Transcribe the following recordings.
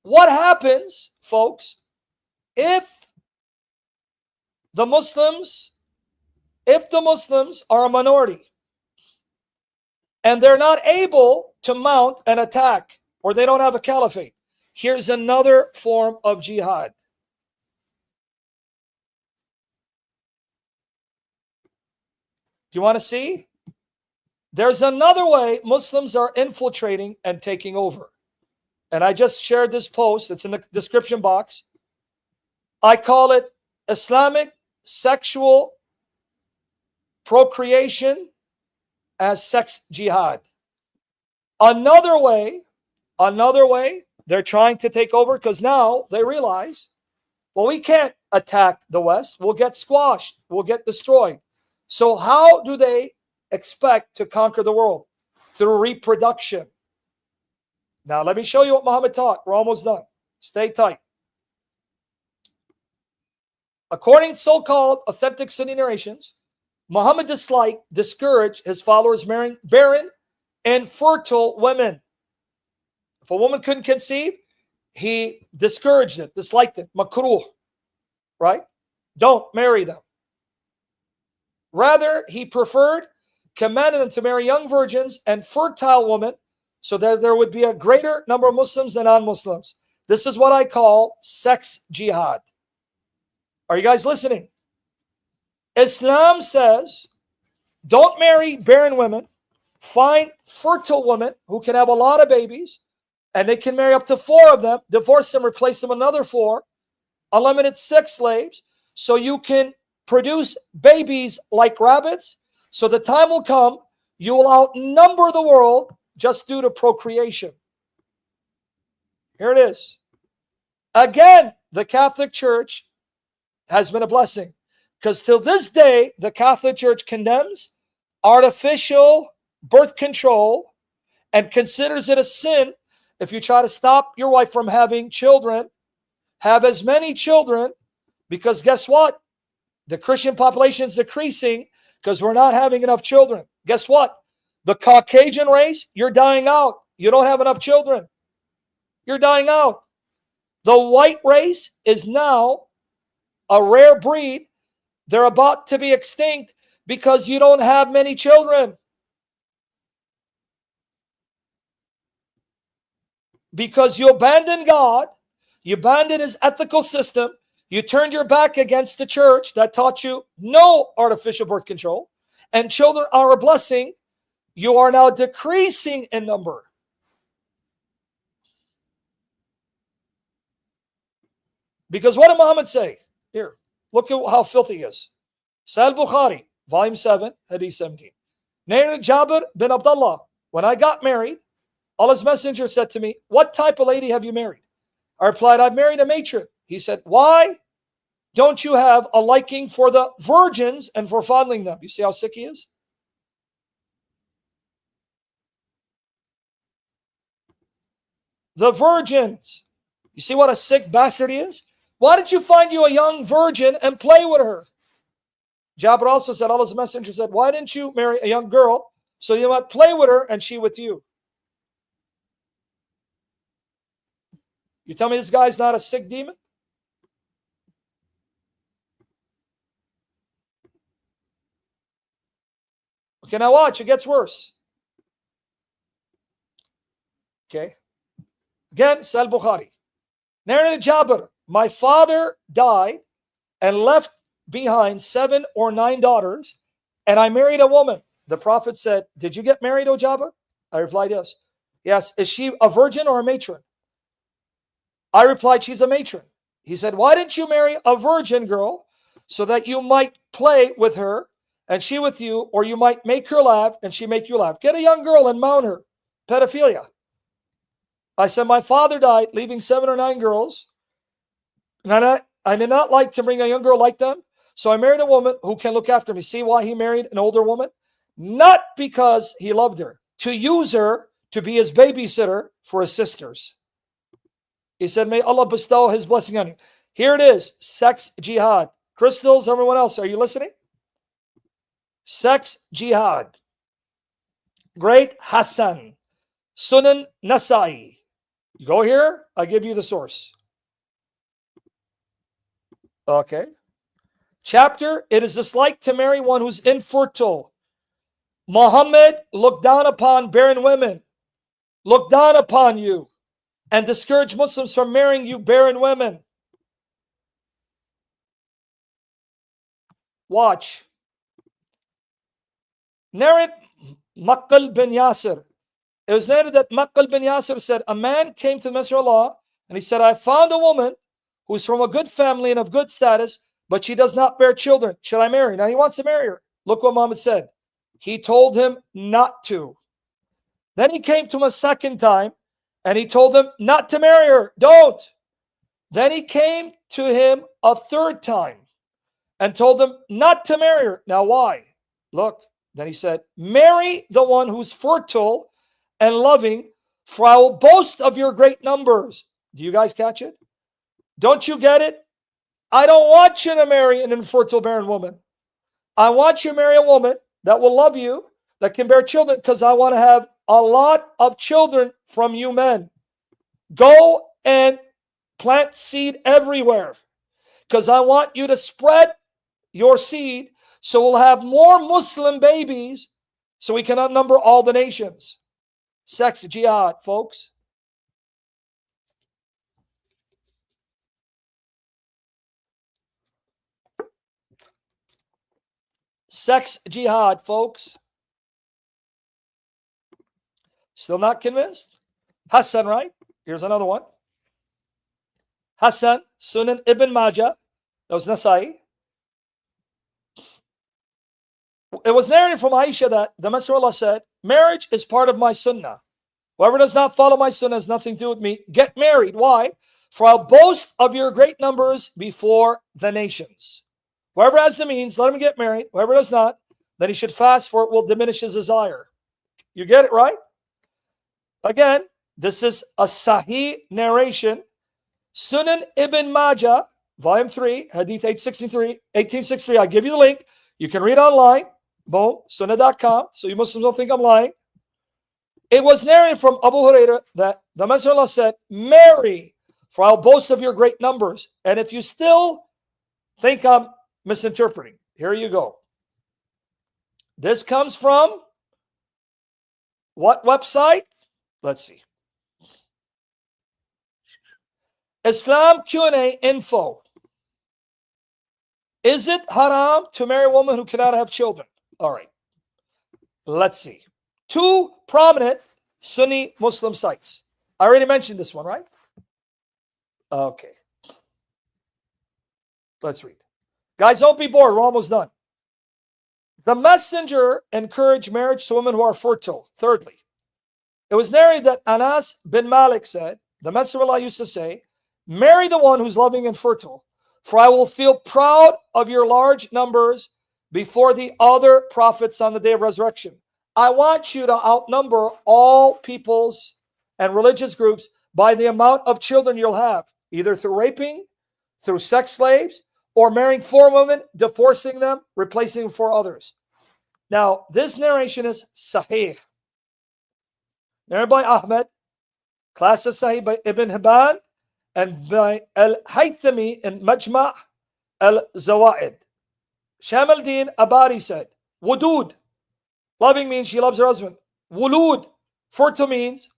what happens, folks, if the Muslims are a minority and they're not able to mount an attack, or they don't have a caliphate? Here's another form of jihad. Do you want to see? There's another way Muslims are infiltrating and taking over. And I just shared this post. It's in the description box. I call it Islamic sexual procreation as sex jihad. Another way they're trying to take over, because now they realize, well, we can't attack the West. We'll get squashed. We'll get destroyed. So how do they expect to conquer the world? Through reproduction. Now, let me show you what Muhammad taught. We're almost done. Stay tight. According to so-called authentic Sunni narrations, Muhammad discouraged his followers marrying barren and fertile women. If a woman couldn't conceive, he discouraged it, disliked it, makruh, right? Don't marry them. Rather, he commanded them to marry young virgins and fertile women, so that there would be a greater number of Muslims than non-Muslims. This is what I call sex jihad. Are you guys listening? Islam says, don't marry barren women. Find fertile women who can have a lot of babies, and they can marry up to 4 of them, divorce them, replace them with another 4, unlimited sex slaves, so you can produce babies like rabbits. So the time will come, you will outnumber the world just due to procreation. Here it is. Again, the Catholic Church has been a blessing, because till this day, the Catholic Church condemns artificial birth control and considers it a sin if you try to stop your wife from having children. Have as many children, because guess what? The Christian population is decreasing because we're not having enough children. Guess what? The Caucasian race, you're dying out. You don't have enough children. You're dying out. The white race is now a rare breed. They're about to be extinct because you don't have many children. Because you abandoned God, you abandoned his ethical system, you turned your back against the church that taught you no artificial birth control, and children are a blessing. You are now decreasing in number. Because what did Muhammad say? Here, look at how filthy he is. Sahih Bukhari, volume 7, hadith 17. Narrated Jabir bin Abdullah, when I got married, Allah's messenger said to me, what type of lady have you married? I replied, I've married a matron. He said, why don't you have a liking for the virgins and for fondling them? You see how sick he is? The virgins. You see what a sick bastard he is? Why didn't you find you a young virgin and play with her? Jabir also said, Allah's messenger said, why didn't you marry a young girl so you might play with her and she with you? You tell me this guy's not a sick demon? Okay, now watch, it gets worse. Okay. Again, Sahih Bukhari. Narrated Jabir, my father died and left behind 7 or 9 daughters, and I married a woman. The Prophet said, did you get married, O Jabir? I replied, yes. Yes, is she a virgin or a matron? I replied, she's a matron. He said, why didn't you marry a virgin girl so that you might play with her and she with you, or you might make her laugh and she make you laugh? Get a young girl and mount her. Pedophilia. I said, my father died, leaving 7 or 9 girls. And I did not like to bring a young girl like them. So I married a woman who can look after me. See why he married an older woman? Not because he loved her. To use her to be his babysitter for his sisters. He said, may Allah bestow his blessing on you. Here it is. Sex jihad. Crystals, everyone else, are you listening? Sex jihad. Great Hassan. Sunan Nasai. You go here, I give you the source. Okay. Chapter, it is dislike to marry one who's infertile. Muhammad looked down upon barren women, looked down upon you, and discouraged Muslims from marrying you barren women. Watch. Narrate Maqal bin Yasir. It was narrated that Maqal bin Yasir said, a man came to the Messenger of Allah and he said, I found a woman who's from a good family and of good status, but she does not bear children. Should I marry? Now he wants to marry her. Look what Muhammad said. He told him not to. Then he came to him a second time and he told him not to marry her. Don't. Then he came to him a third time and told him not to marry her. Now why? Look, then he said, marry the one who's fertile and loving, for I will boast of your great numbers. Do you guys catch it? Don't you get it? I don't want you to marry an infertile barren woman. I want you to marry a woman that will love you, that can bear children, because I want to have a lot of children from you men. Go and plant seed everywhere, because I want you to spread your seed so we'll have more Muslim babies so we can outnumber all the nations. Sex jihad, folks. Sex jihad, folks. Still not convinced? Hassan, right? Here's another one. Hassan, Sunan Ibn Majah. That was Nasai. It was narrated from Aisha that the Messenger of Allah said, marriage is part of my sunnah. Whoever does not follow my sunnah has nothing to do with me. Get married. Why? For I'll boast of your great numbers before the nations. Whoever has the means, let him get married. Whoever does not, then he should fast, for it will diminish his desire. You get it, right? Again, this is a Sahih narration. Sunan Ibn Majah, volume 3, hadith 1863. I give you the link. You can read online. Boom, sunnah.com. So you Muslims don't think I'm lying. It was narrated from Abu Hurairah that the Messenger of Allah said, marry, for I'll boast of your great numbers. And if you still think I'm misinterpreting, here you go. This comes from what website? Let's see. Islam Q&A info. Is it haram to marry a woman who cannot have children? All right. Let's see. 2 prominent Sunni Muslim sites. I already mentioned this one, right? Okay. Let's read. Guys, don't be bored. We're almost done. The messenger encouraged marriage to women who are fertile. Thirdly, it was narrated that Anas bin Malik said, the Messenger of Allah used to say, marry the one who's loving and fertile, for I will feel proud of your large numbers before the other prophets on the day of resurrection. I want you to outnumber all peoples and religious groups by the amount of children you'll have, either through raping, through sex slaves, or marrying 4 women, divorcing them, replacing them for others. Now, this narration is Sahih. Narrated by Ahmed, class of Sahih by Ibn Hibban, and by Al-Haythami in Majma' Al-Zawaid. Sham al-Din Abari said, Wudud, loving means she loves her husband. Wulud, fertile means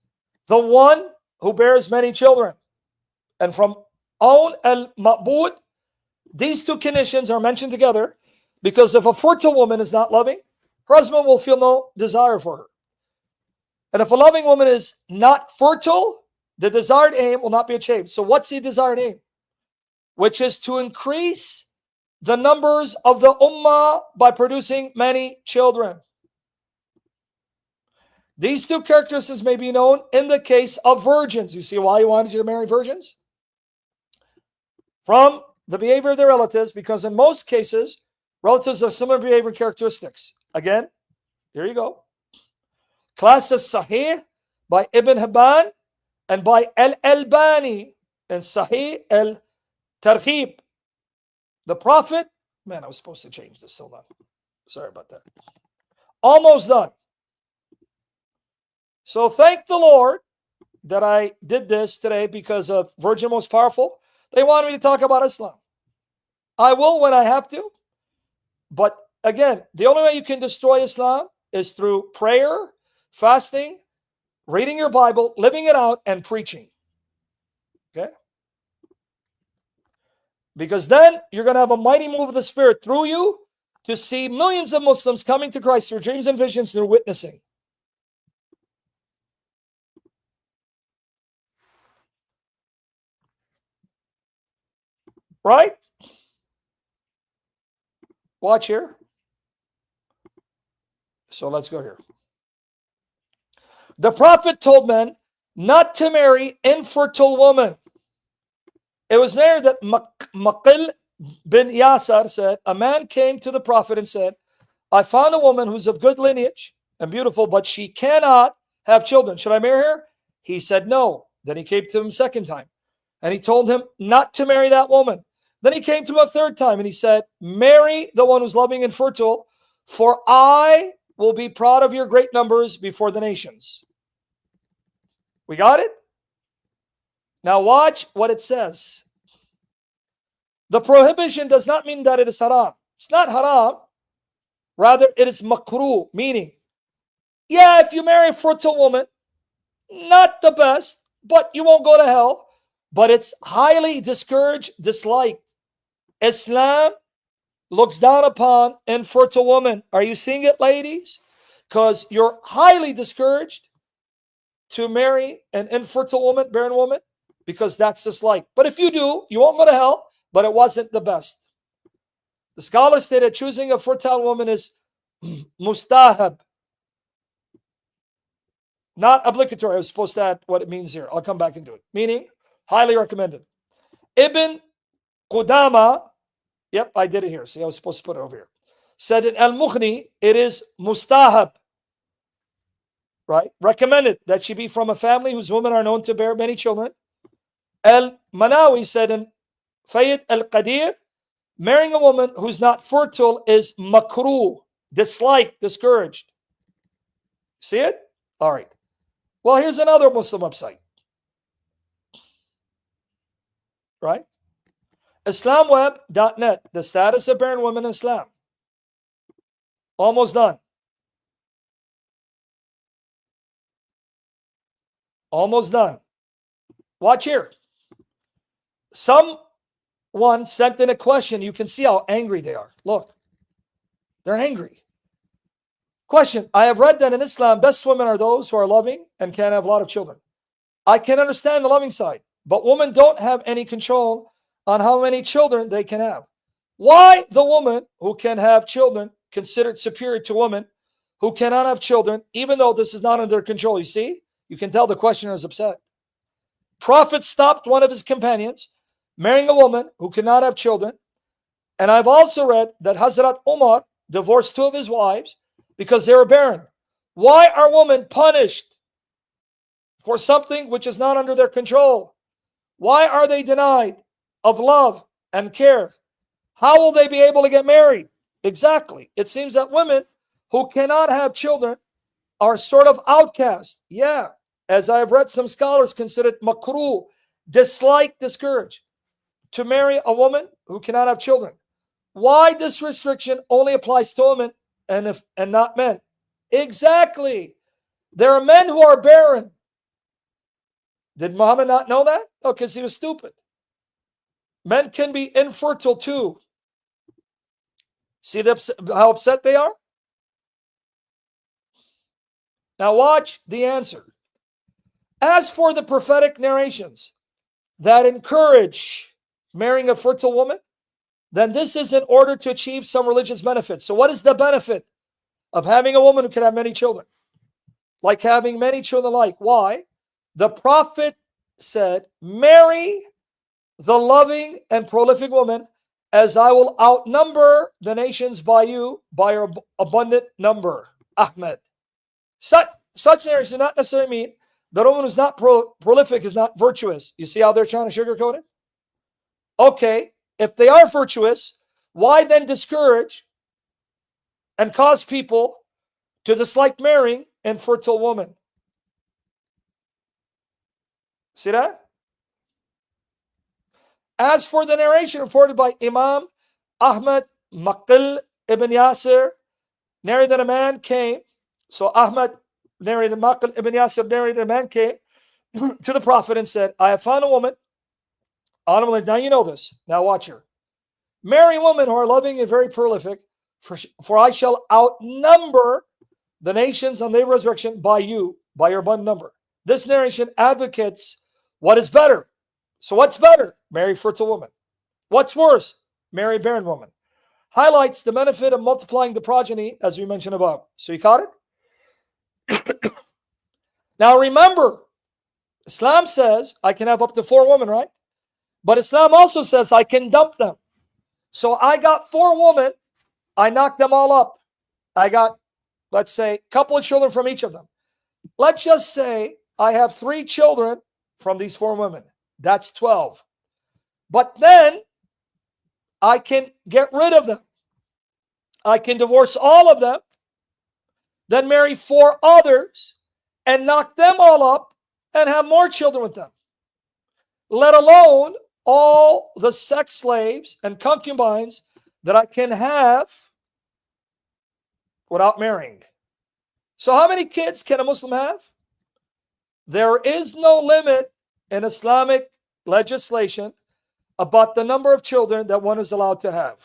the one who bears many children. And from Awn al-Ma'bud, these 2 conditions are mentioned together because if a fertile woman is not loving, her husband will feel no desire for her. And if a loving woman is not fertile, the desired aim will not be achieved. So what's the desired aim? Which is to increase the numbers of the ummah by producing many children. These 2 characteristics may be known in the case of virgins. You see why he wanted you to marry virgins? From the behavior of their relatives, because in most cases, relatives have similar behavior characteristics. Again, here you go. Class is Sahih by Ibn Hibban and by Al-Albani and Sahih Al-Targhib. The Prophet, man, I was supposed to change this. Hold on. Sorry about that. Almost done. So thank the Lord that I did this today because of Virgin Most Powerful. They wanted me to talk about Islam. I will when I have to. But again, the only way you can destroy Islam is through prayer, fasting, reading your Bible, living it out, and preaching. Okay? Because then you're going to have a mighty move of the Spirit through you to see millions of Muslims coming to Christ through dreams and visions, through witnessing. Right? Watch here. So let's go here. The Prophet told men not to marry infertile women. It was there that Maqil bin Yasar said, a man came to the Prophet and said, I found a woman who's of good lineage and beautiful, but she cannot have children. Should I marry her? He said no. Then he came to him a second time and he told him not to marry that woman. Then he came to him a third time and he said, marry the one who's loving and fertile, for I will be proud of your great numbers before the nations. We got it? Now watch what it says. The prohibition does not mean that it is haram. It's not haram. Rather, it is makruh, meaning, yeah, if you marry a fertile woman, not the best, but you won't go to hell. But it's highly discouraged, disliked. Islam looks down upon infertile women. Are you seeing it, ladies? Because you're highly discouraged to marry an infertile woman, barren woman, because that's disliked. But if you do, you won't go to hell, but it wasn't the best. The scholars stated choosing a fertile woman is mustahab, not obligatory. I was supposed to add what it means here. I'll come back and do it. Meaning, highly recommended. Ibn Qudama, yep, I did it here. See, I was supposed to put it over here. Said in Al-Mughni, it is mustahab, right? Recommended that she be from a family whose women are known to bear many children. Al-Manawi said in Fayyid al-Qadir, marrying a woman who's not fertile is makruh, disliked, discouraged. See it? All right. Well, here's another Muslim website. Right? Islamweb.net, the status of barren women in Islam. Almost done. Almost done. Watch here. Someone sent in a question. You can see how angry they are. Look. They're angry. Question. I have read that in Islam, best women are those who are loving and can have a lot of children. I can understand the loving side, but women don't have any control on how many children they can have. Why the woman who can have children considered superior to women who cannot have children, even though this is not under their control? You see? You can tell the questioner is upset. Prophet stopped one of his companions marrying a woman who could not have children. And I've also read that Hazrat Umar divorced two of his wives because they were barren. Why are women punished for something which is not under their control? Why are they denied of love and care? How will they be able to get married? Exactly. It seems that women who cannot have children are sort of outcast. Yeah. As I have read, some scholars consider it makruh, disliked, discouraged, to marry a woman who cannot have children. Why this restriction only applies to women and not men? Exactly. There are men who are barren. Did Muhammad not know that? No, because he was stupid. Men can be infertile too. See how upset they are? Now watch the answer. As for the prophetic narrations that encourage marrying a fertile woman, then this is in order to achieve some religious benefits. So what is the benefit of having a woman who can have many children? Like having many children alike. Why? The Prophet said, marry the loving and prolific woman, as I will outnumber the nations by you by your abundant number. Ahmed. Such narratives do not necessarily mean that a woman who's not prolific is not virtuous. You see how they're trying to sugarcoat it? Okay, if they are virtuous, why then discourage and cause people to dislike marrying an infertile woman? See that? As for the narration reported by Imam Ahmad Maqil ibn Yasir, narrated that a man came. So Ahmad narrated, Maqil ibn Yasir narrated, a man came to the Prophet and said, I have found a woman. Now you know this. Now watch her. Marry women who are loving and very prolific, for I shall outnumber the nations on the day of resurrection by you, by your abundant number. This narration advocates what is better. So what's better? Marry fertile woman. What's worse? Marry barren woman. Highlights the benefit of multiplying the progeny, as we mentioned above. So you caught it? Now remember, Islam says I can have up to 4 women, right? But Islam also says I can dump them. So I got 4 women. I knocked them all up. I got, let's say, a couple of children from each of them. Let's just say I have 3 children from these 4 women. That's 12. But then I can get rid of them. I can divorce all of them, then marry 4 others and knock them all up and have more children with them. Let alone all the sex slaves and concubines that I can have without marrying. So how many kids can a Muslim have? There is no limit in Islamic legislation about the number of children that one is allowed to have.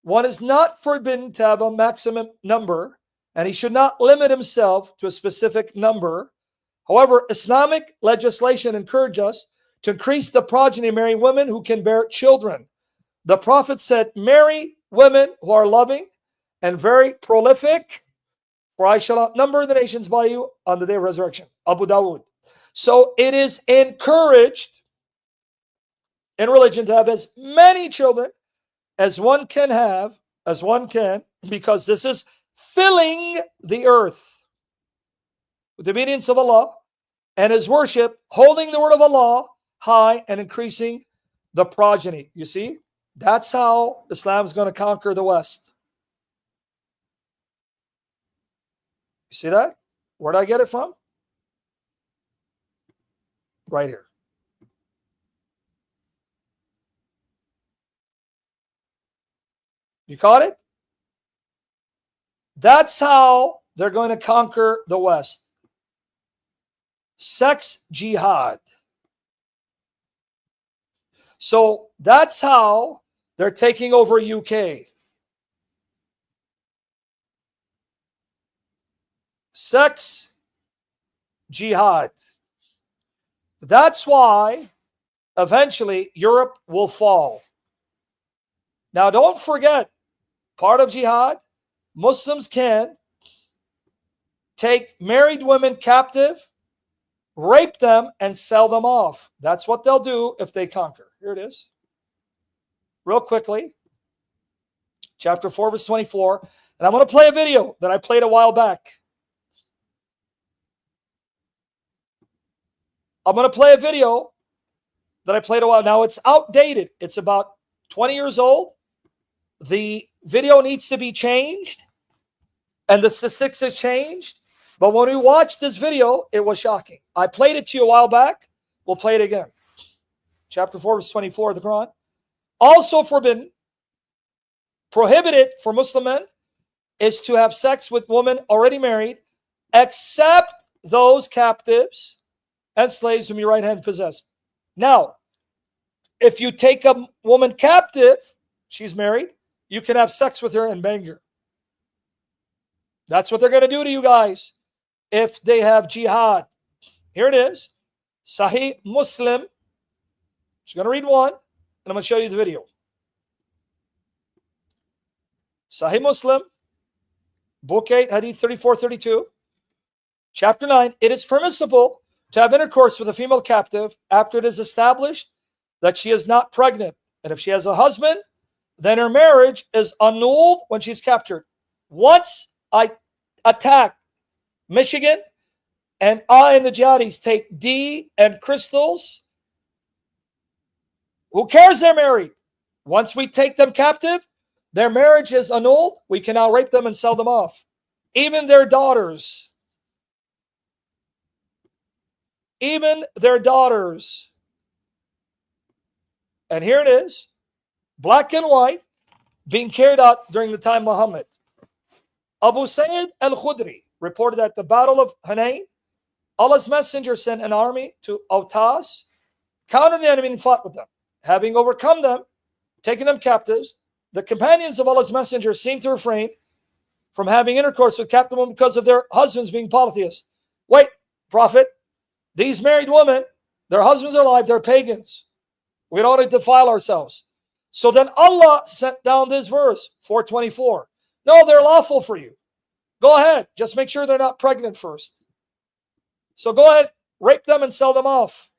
One is not forbidden to have a maximum number, and he should not limit himself to a specific number. However, Islamic legislation encourages us to increase the progeny, marrying women who can bear children. The Prophet said, marry women who are loving and very prolific, for I shall outnumber the nations by you on the day of resurrection. Abu Dawood. So it is encouraged in religion to have as many children as one can have, because this is filling the earth with the obedience of Allah and His worship, holding the word of Allah high and increasing the progeny. You see, that's how Islam is going to conquer the West. You see that? Where did I get it from? Right here. You caught it? That's how they're going to conquer the West. Sex jihad. So that's how they're taking over UK. Sex jihad. That's why eventually Europe will fall. Now don't forget, part of jihad, Muslims can take married women captive, rape them, and sell them off. That's what they'll do if they conquer. Here it is. Real quickly. Chapter 4, verse 24. And I'm going to play a video that I played a while back. I'm going to play a video that I played a while. Now, it's outdated. It's about 20 years old. The video needs to be changed, and the statistics has changed. But when we watched this video, it was shocking. I played it to you a while back. We'll play it again. Chapter 4, verse 24 of the Quran. Also forbidden, prohibited for Muslim men, is to have sex with women already married, except those captives and slaves whom your right hand possess. Now, if you take a woman captive, she's married, you can have sex with her and bang her. That's what they're going to do to you guys if they have jihad. Here it is. Sahih Muslim. Just going to read one, and I'm going to show you the video. Sahih Muslim, Book 8, Hadith 34-32. Chapter 9. It is permissible to have intercourse with a female captive after it is established that she is not pregnant. And if she has a husband, then her marriage is annulled when she's captured. Once I attack Michigan and I and the jihadis take D and crystals, who cares they're married? Once we take them captive, their marriage is annulled. We can now rape them and sell them off. Even their daughters. even their daughters. And here it is, black and white, being carried out during the time of Muhammad. Abu Sa'id al-Khudri reported at the Battle of Hunayn, Allah's messenger sent an army to Autas, countered the enemy and fought with them. Having overcome them, taken them captives, the companions of Allah's messenger seemed to refrain from having intercourse with captive women because of their husbands being polytheists. Wait, Prophet, these married women, their husbands are alive, they're pagans. We don't want to defile ourselves. So then Allah sent down this verse, 424. No, they're lawful for you. Go ahead, just make sure they're not pregnant first. So go ahead, rape them and sell them off.